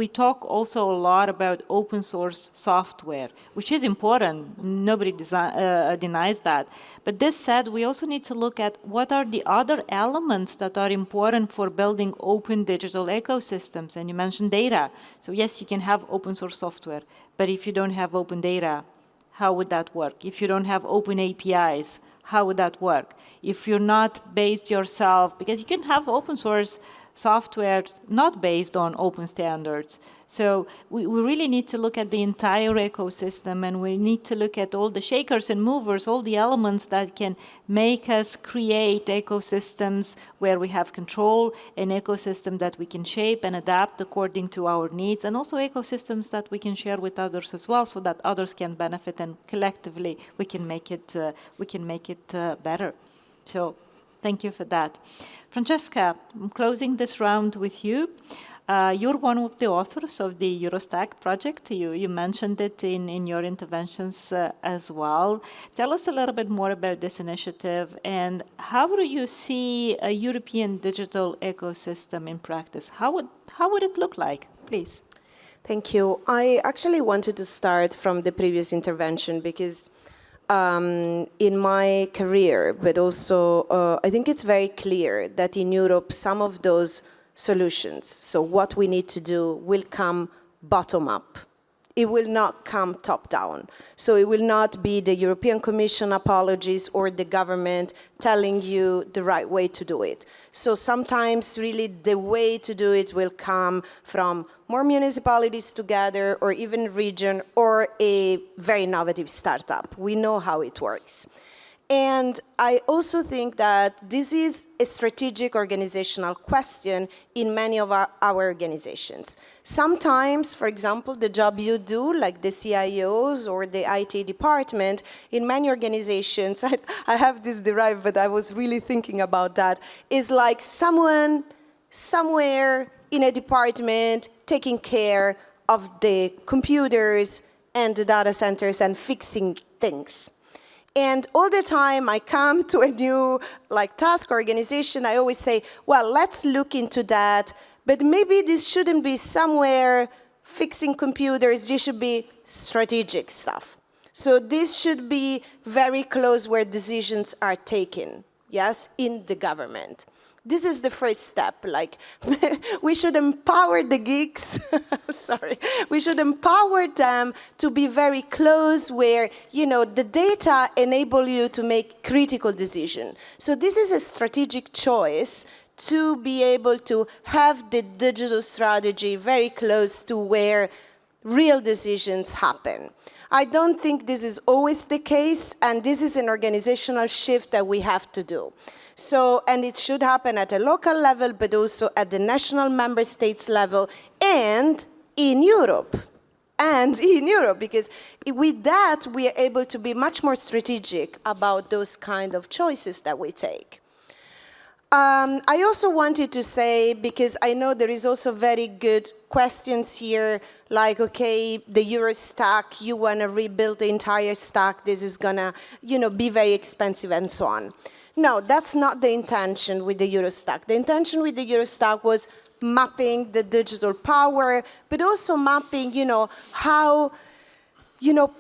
Speaker 2: talk also a lot about open source software, which is important. Nobody denies that. But this said, we also need to look at what are the other elements that are important for building open digital ecosystems. And you mentioned data. So yes, you can have open source software, but if you don't have open data, how would that work? If you don't have open APIs, how would that work? If you're not based yourself, because you can have open source software not based on open standards. So we really need to look at the entire ecosystem, and we need to look at all the shakers and movers, all the elements that can make us create ecosystems where we have control, an ecosystem that we can shape and adapt according to our needs, and also ecosystems that we can share with others as well, so that others can benefit, and collectively we can make it better. So Thank you for that. Francesca, I'm closing this round with you. You're one of the authors of the Eurostack project. You mentioned it in your interventions as well. Tell us a little bit more about this initiative and how do you see a European digital ecosystem in practice? How would it look like, please?
Speaker 5: Thank you. I actually wanted to start from the previous intervention because in my career, but also I think it's very clear that in Europe, some of those solutions, so what we need to do, will come bottom up. It will not come top down. So it will not be the European Commission apologies or the government telling you the right way to do it. So sometimes really the way to do it will come from more municipalities together or even region or a very innovative startup. We know how it works. And I also think that this is a strategic organizational question in many of our organizations. Sometimes, for example, the job you do, like the CIOs or the IT department, in many organizations, I have this derived, but I was really thinking about that, is like someone somewhere in a department taking care of the computers and the data centers and fixing things. And all the time I come to a new task organization, I always say, well, let's look into that, but maybe this shouldn't be somewhere fixing computers, this should be strategic stuff. So this should be very close where decisions are taken, yes, in the government. This is the first step, we should empower the geeks, sorry, we should empower them to be very close where, the data enable you to make critical decisions. So this is a strategic choice to be able to have the digital strategy very close to where real decisions happen. I don't think this is always the case, and this is an organizational shift that we have to do. So, and it should happen at a local level, but also at the national member states level and in Europe. Because with that, we are able to be much more strategic about those kind of choices that we take. I also wanted to say, because I know there is also very good questions here, like, okay, the Euro stack, you want to rebuild the entire stack, this is going to, be very expensive and so on. No, that's not the intention with the Eurostack. The intention with the Eurostack was mapping the digital power, but also mapping, how,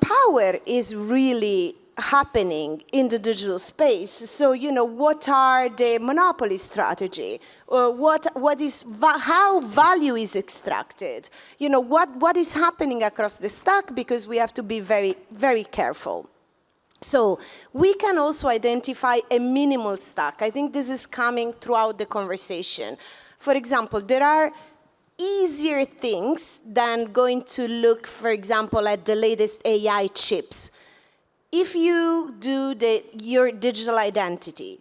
Speaker 5: power is really happening in the digital space. So, what are the monopoly strategy? How value is extracted? What is happening across the stack? Because we have to be very, very careful. So we can also identify a minimal stack. I think this is coming throughout the conversation. For example, there are easier things than going to look, for example, at the latest AI chips. If you do your digital identity,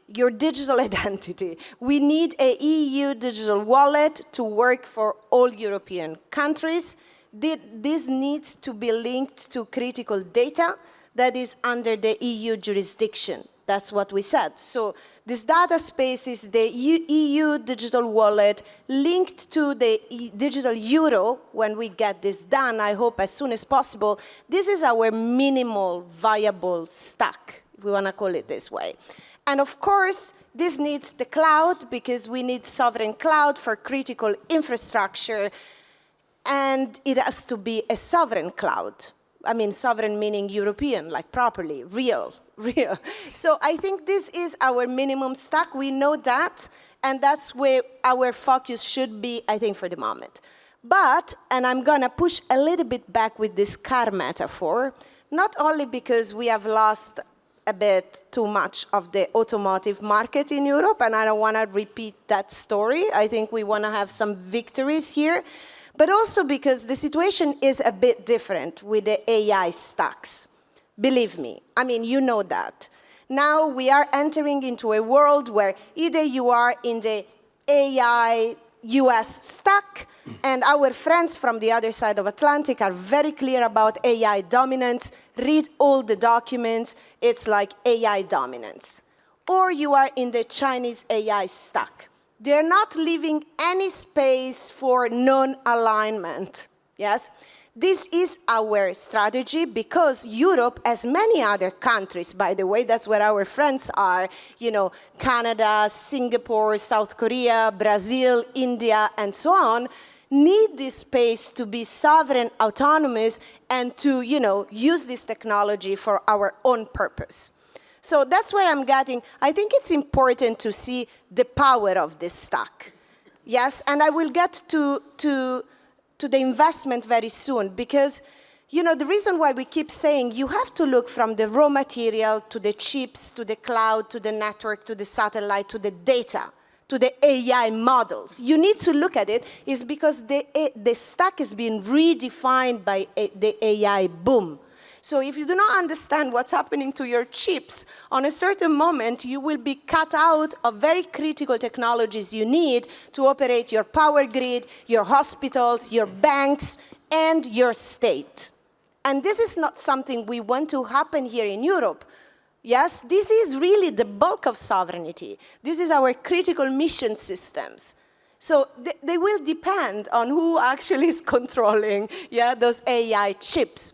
Speaker 5: we need an EU digital wallet to work for all European countries. This needs to be linked to critical data that is under the EU jurisdiction. That's what we said. So this data space is the EU digital wallet linked to the digital euro. When we get this done, I hope as soon as possible, this is our minimal viable stack, if we want to call it this way. And of course, this needs the cloud because we need sovereign cloud for critical infrastructure. And it has to be a sovereign cloud. I mean, sovereign meaning European, like properly, real. So I think this is our minimum stack. We know that, and that's where our focus should be, I think, for the moment. But, and I'm going to push a little bit back with this car metaphor, not only because we have lost a bit too much of the automotive market in Europe, and I don't want to repeat that story. I think we want to have some victories here. But also because the situation is a bit different with the AI stacks. Believe me, I mean, you know that. Now we are entering into a world where either you are in the AI US stack, and our friends from the other side of Atlantic are very clear about AI dominance. Read all the documents, it's like AI dominance. or you are in the Chinese AI stack. They're not leaving any space for non-alignment, yes? This is our strategy because Europe, as many other countries, by the way, that's where our friends are, you know, Canada, Singapore, South Korea, Brazil, India, and so on, need this space to be sovereign, autonomous, and to, you know, use this technology for our own purpose. So that's where I'm getting. I think it's important to see the power of this stack. Yes, and I will get to the investment very soon because, you know, the reason why we keep saying you have to look from the raw material to the chips, to the cloud, to the network, to the satellite, to the data, to the AI models. You need to look at it is because the stack is being redefined by the AI boom. So if you do not understand what's happening to your chips, on a certain moment, you will be cut out of very critical technologies you need to operate your power grid, your hospitals, your banks, and your state. And this is not something we want to happen here in Europe. Yes, this is really the bulk of sovereignty. This is our critical mission systems. So they will depend on who actually is controlling, those AI chips.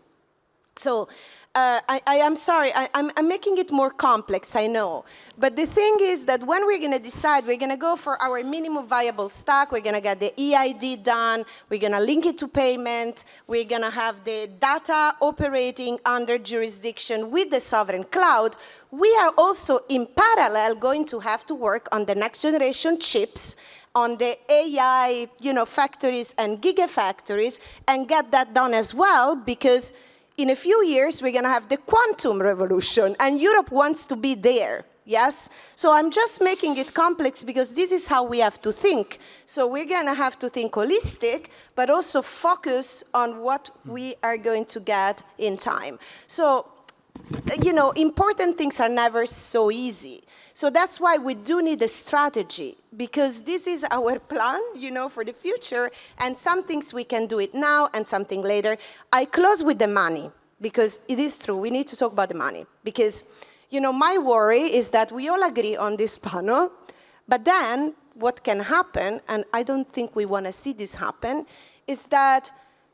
Speaker 5: So I am sorry, I'm making it more complex, I know. But the thing is that when we're going to decide, we're going to go for our minimum viable stack, we're going to get the EID done, we're going to link it to payment, we're going to have the data operating under jurisdiction with the sovereign cloud, we are also in parallel going to have to work on the next generation chips, on the AI, factories and gigafactories, and get that done as well, because in a few years, we're going to have the quantum revolution, and Europe wants to be there, yes? So I'm just making it complex because this is how we have to think. So we're going to have to think holistic, but also focus on what we are going to get in time. So, important things are never so easy. So that's why we do need a strategy, because this is our plan, for the future, and some things we can do it now and something later. I close with the money, because it is true, we need to talk about the money. Because, my worry is that we all agree on this panel, but then what can happen, and I don't think we want to see this happen, is that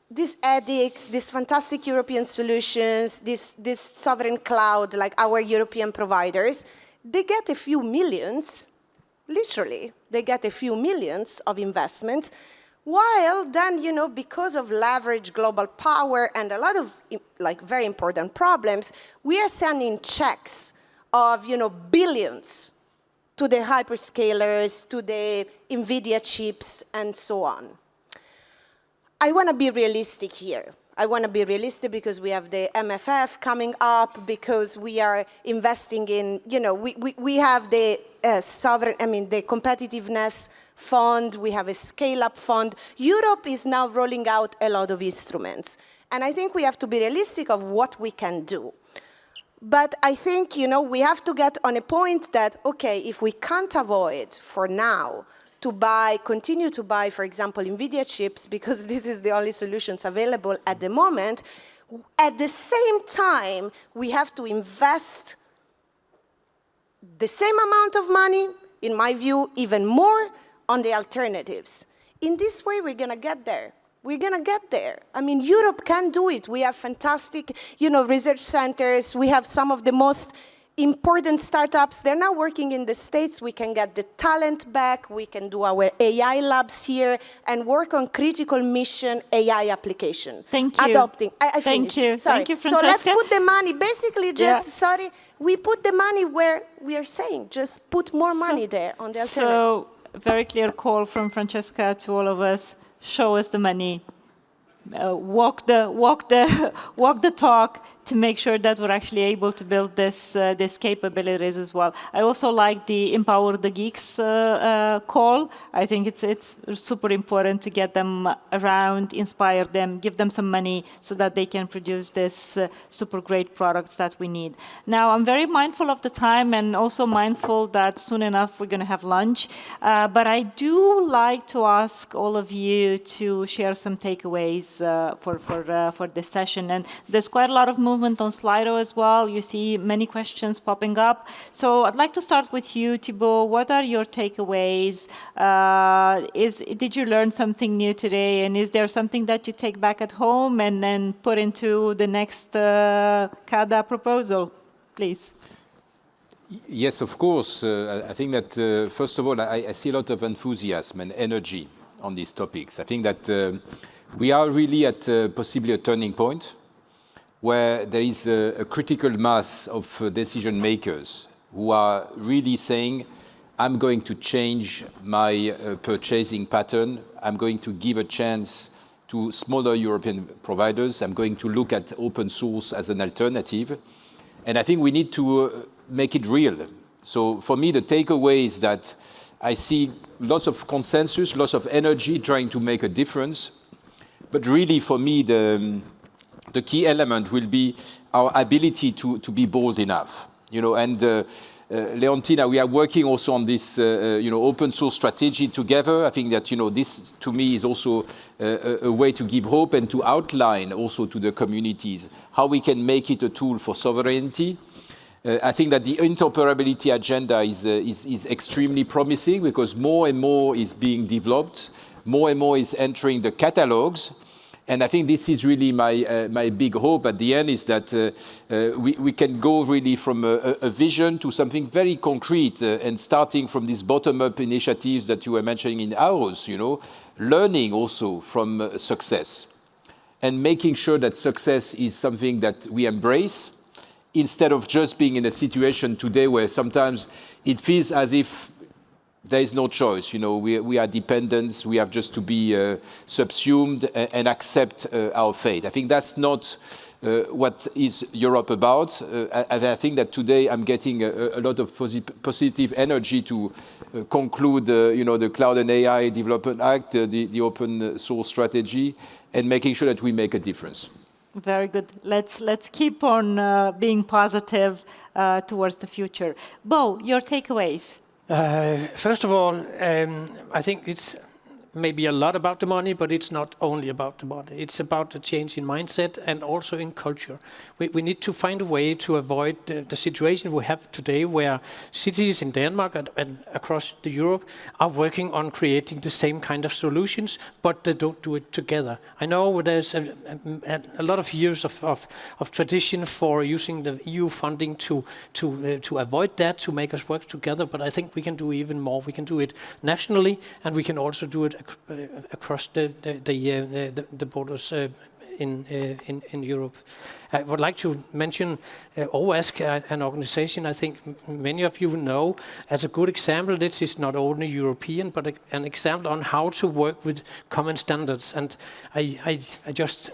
Speaker 5: these edicts, these fantastic European solutions, this sovereign cloud, like our European providers, they get a few millions, literally, they get a few millions of investments, while then, because of leverage, global power, and a lot of, very important problems, we are sending checks of, billions to the hyperscalers, to the NVIDIA chips, and so on. I want to be realistic here. I want to be realistic because we have the MFF coming up, because we are investing in, we have the the competitiveness fund, we have a scale-up fund. Europe is now rolling out a lot of instruments. And I think we have to be realistic of what we can do. But I think, we have to get on a point that, okay, if we can't avoid for now continue to buy, for example, NVIDIA chips, because this is the only solutions available at the moment. At the same time, we have to invest the same amount of money, in my view, even more, on the alternatives. In this way, we're going to get there. We're going to get there. I mean, Europe can do it. We have fantastic, research centers. We have some of the most important startups. They're now working in the States. We can get the talent back. We can do our AI labs here and work on critical mission AI application.
Speaker 2: Thank you.
Speaker 5: Adopting.
Speaker 2: Thank you.
Speaker 5: Sorry.
Speaker 2: Thank you, Francesca.
Speaker 5: So let's put the money, basically we put the money where we are saying, just put more money there on the alternatives.
Speaker 2: So, very clear call from Francesca to all of us, show us the money. Walk the talk to make sure that we're actually able to build this capabilities as well. I also like the Empower the Geeks call. I think it's super important to get them around, inspire them, give them some money so that they can produce this super great products that we need. Now, I'm very mindful of the time and also mindful that soon enough we're going to have lunch. But I do like to ask all of you to share some takeaways for this session. And there's quite a lot of movement movement on Slido as well. You see many questions popping up. So I'd like to start with you, Thibaut. What are your takeaways? Did you learn something new today? And is there something that you take back at home and then put into the next CADA proposal? Please.
Speaker 6: Yes, of course. I think that, first of all, I see a lot of enthusiasm and energy on these topics. I think that we are really at possibly a turning point where there is a critical mass of decision makers who are really saying, I'm going to change my purchasing pattern. I'm going to give a chance to smaller European providers. I'm going to look at open source as an alternative. And I think we need to make it real. So for me, the takeaway is that I see lots of consensus, lots of energy trying to make a difference. But really, for me, the key element will be our ability to be bold enough. And Leontina, we are working also on this, open source strategy together. I think that, this to me is also a way to give hope and to outline also to the communities how we can make it a tool for sovereignty. I think that the interoperability agenda is extremely promising because more and more is being developed, more and more is entering the catalogs. And I think this is really my big hope at the end is that we can go really from a vision to something very concrete and starting from these bottom-up initiatives that you were mentioning in Aarhus, learning also from success and making sure that success is something that we embrace instead of just being in a situation today where sometimes it feels as if there is no choice. We are dependents. We have just to be subsumed and accept our fate. I think that's not what is Europe about. And I think that today I'm getting a lot of positive energy to conclude, the Cloud and AI Development Act, the open source strategy, and making sure that we make a difference.
Speaker 2: Very good. Let's keep on being positive towards the future. Bo, your takeaways?
Speaker 3: First of all, I think it's maybe a lot about the money, but it's not only about the money. It's about the change in mindset and also in culture. We need to find a way to avoid the situation we have today where cities in Denmark and across Europe are working on creating the same kind of solutions, but they don't do it together. I know there's a lot of years of tradition for using the EU funding to avoid that, to make us work together, but I think we can do even more. We can do it nationally, and we can also do it across the borders in Europe. I would like to mention OASC, an organization I think many of you know as a good example. This is not only European, but an example on how to work with common standards. And I just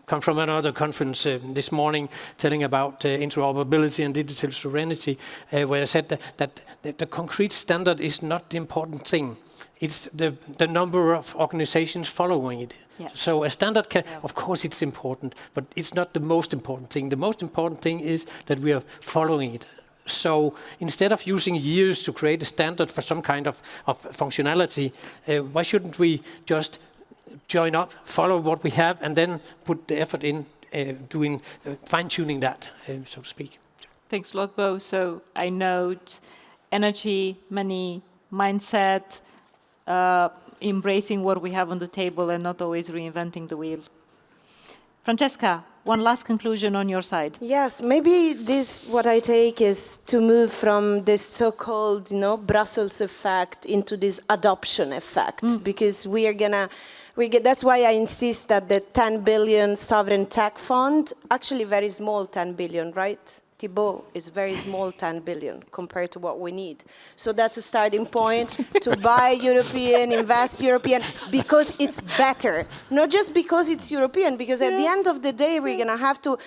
Speaker 3: come from another conference this morning telling about interoperability and digital sovereignty, where I said that the concrete standard is not the important thing. It's the number of organizations following it. Yeah. So a standard can, of course it's important, but it's not the most important thing. The most important thing is that we are following it. So instead of using years to create a standard for some kind of functionality, why shouldn't we just join up, follow what we have, and then put the effort in doing fine-tuning that, so to speak.
Speaker 2: Thanks a lot, Bo. So I note energy, money, mindset, embracing what we have on the table and not always reinventing the wheel. Francesca, one last conclusion on your side.
Speaker 5: Yes, maybe what I take is to move from this so-called, Brussels effect into this adoption effect, because that's why I insist that the 10 billion sovereign tech fund, actually very small 10 billion, right? Thibaut is very small 10 billion compared to what we need. So that's a starting point to buy European, invest European, because it's better. Not just because it's European, because at the end of the day, we're going to have to,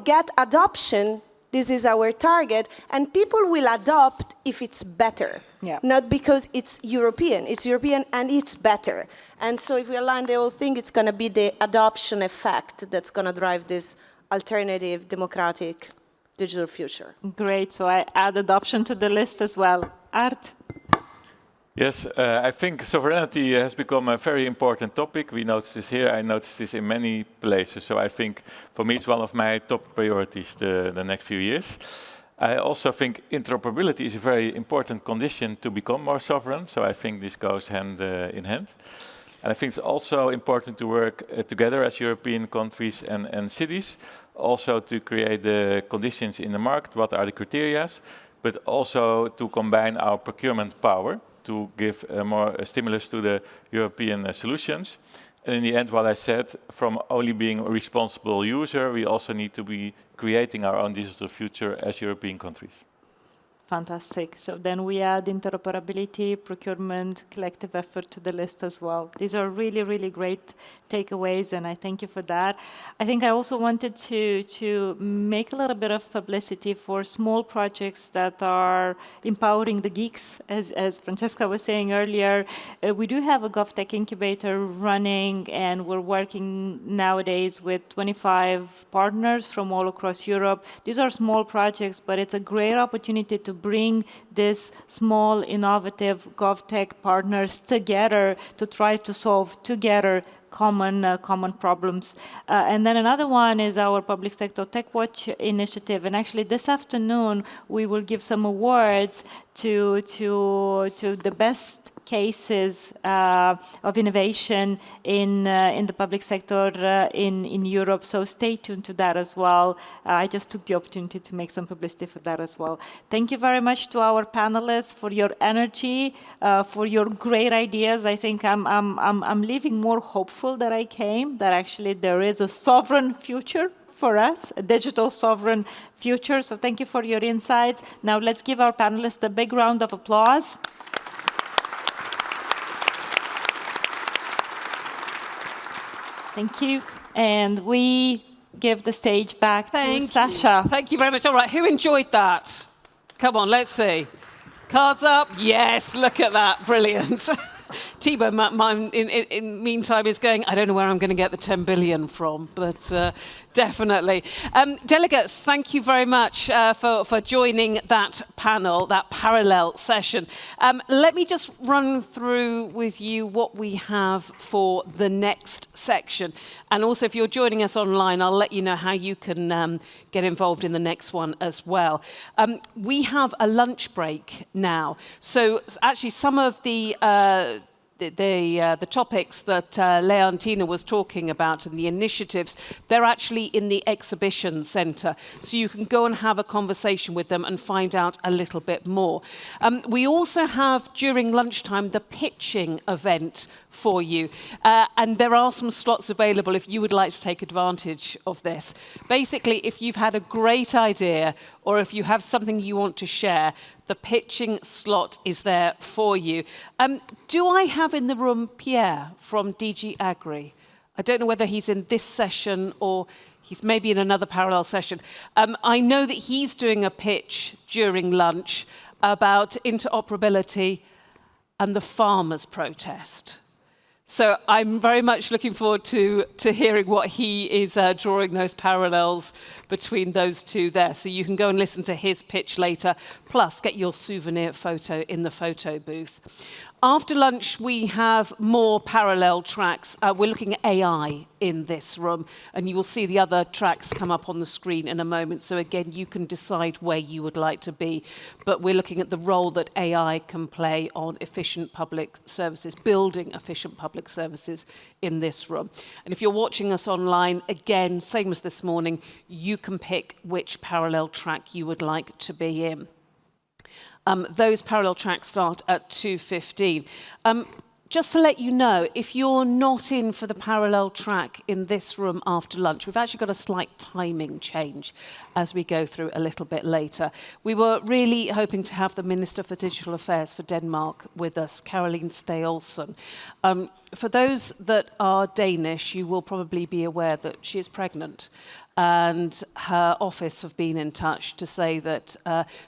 Speaker 5: get adoption. This is our target. And people will adopt if it's better. Yeah. Not because it's European. It's European and it's better. And so if we align the whole thing, it's going to be the adoption effect that's going to drive this alternative, democratic, digital future.
Speaker 2: Great. So I add adoption to the list as well. Art?
Speaker 4: Yes, I think sovereignty has become a very important topic. We notice this here, I notice this in many places. So I think for me it's one of my top priorities the next few years. I also think interoperability is a very important condition to become more sovereign. So I think this goes hand in hand. And I think it's also important to work together as European countries and cities, also to create the conditions in the market, what are the criteria, but also to combine our procurement power to give more stimulus to the European solutions. And in the end, what I said, from only being a responsible user, we also need to be creating our own digital future as European countries.
Speaker 2: Fantastic. So then we add interoperability, procurement, collective effort to the list as well. These are really, really great takeaways, and I thank you for that. I think I also wanted to make a little bit of publicity for small projects that are empowering the geeks, as Francesca was saying earlier. We do have a GovTech incubator running, and we're working nowadays with 25 partners from all across Europe. These are small projects, but it's a great opportunity to bring this small, innovative GovTech partners together to try to solve together common problems. And then another one is our Public Sector Tech Watch initiative. And actually this afternoon, we will give some awards to the best cases of innovation in the public sector in Europe. So stay tuned to that as well. I just took the opportunity to make some publicity for that as well. Thank you very much to our panelists for your energy, for your great ideas. I think I'm leaving more hopeful than I came, that actually there is a sovereign future for us, a digital sovereign future. So thank you for your insights. Now let's give our panelists a big round of applause. Thank you. And we give the stage back to Sasha.
Speaker 1: Thank you very much. All right, who enjoyed that? Come on, let's see. Cards up. Yes, look at that. Brilliant. Thibaut, in meantime, is going, I don't know where I'm going to get the 10 billion from, but definitely. Delegates, thank you very much for joining that panel, that parallel session. Let me just run through with you what we have for the next section. And also, if you're joining us online, I'll let you know how you can get involved in the next one as well. We have a lunch break now. So actually, some of the topics that Leontina was talking about and the initiatives, they're actually in the exhibition centre. So you can go and have a conversation with them and find out a little bit more. We also have, during lunchtime, the pitching event for you. And there are some slots available if you would like to take advantage of this. Basically, if you've had a great idea or if you have something you want to share, the pitching slot is there for you. Do I have in the room Pierre from DG Agri? I don't know whether he's in this session or he's maybe in another parallel session. I know that he's doing a pitch during lunch about interoperability and the farmers' protest. So I'm very much looking forward to hearing what he is drawing those parallels between those two there. So you can go and listen to his pitch later, plus get your souvenir photo in the photo booth. After lunch, we have more parallel tracks. We're looking at AI in this room, and you will see the other tracks come up on the screen in a moment. So again, you can decide where you would like to be. But we're looking at the role that AI can play on efficient public services, building efficient public services in this room. And if you're watching us online, again, same as this morning, you can pick which parallel track you would like to be in. Those parallel tracks start at 2:15. Just to let you know, if you're not in for the parallel track in this room after lunch, we've actually got a slight timing change as we go through a little bit later. We were really hoping to have the Minister for Digital Affairs for Denmark with us, Caroline Staalsen. For those that are Danish, you will probably be aware that she is pregnant. And her office have been in touch to say that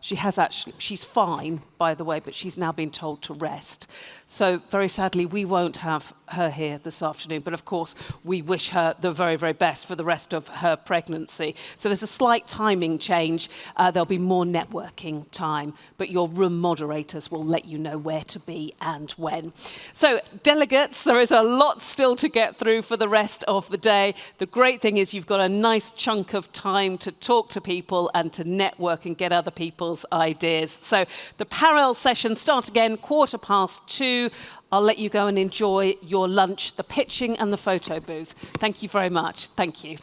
Speaker 1: she's fine, by the way, but she's now been told to rest. So very sad sadly, we won't have her here this afternoon, but of course, we wish her the very, very best for the rest of her pregnancy. So there's a slight timing change. There'll be more networking time, but your room moderators will let you know where to be and when. So delegates, there is a lot still to get through for the rest of the day. The great thing is you've got a nice chunk of time to talk to people and to network and get other people's ideas. So the parallel sessions start again 2:15. I'll let you go and enjoy your lunch, the pitching and the photo booth. Thank you very much. Thank you.